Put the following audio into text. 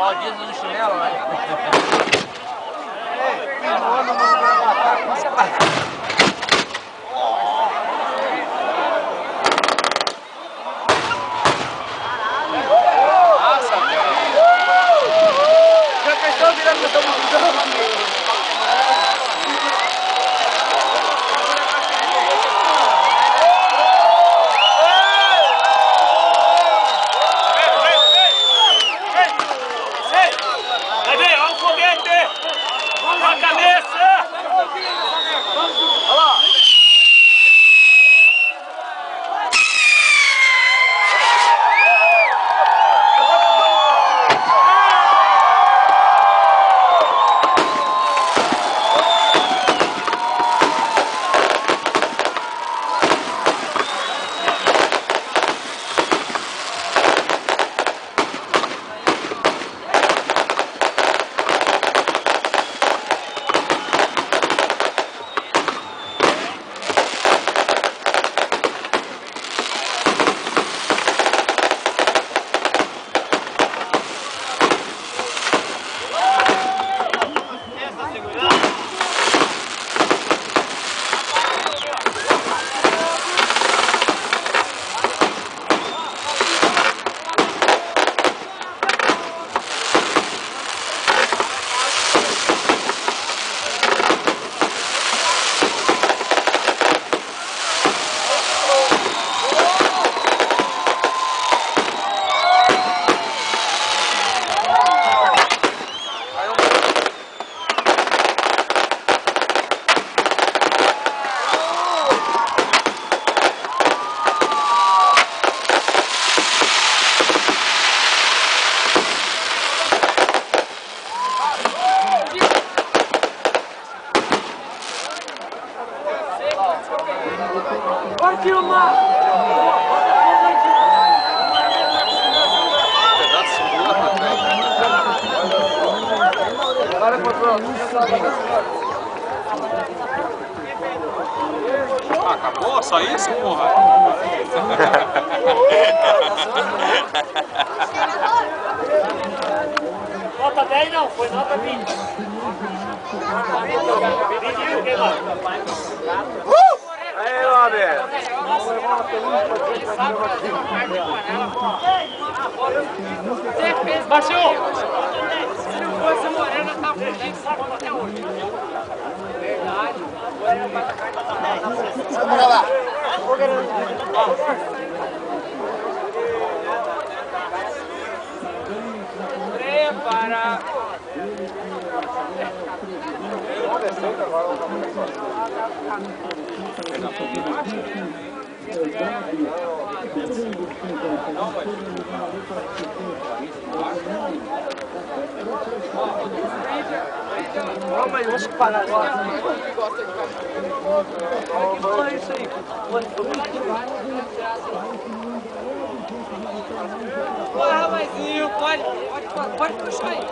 Maldito no chinelo, né? Vai filmar! Agora acabou? Só isso, porra? Nota 10 não, foi nota 20. Aí, Robert! Baixou! Se não fosse a Morena, tava com gente sábado até hoje. Verdade. Bora lá! Prepara! Vamos aí, vamos parar agora. Olha isso aí. Porra, Ramazinho, pode puxar aí.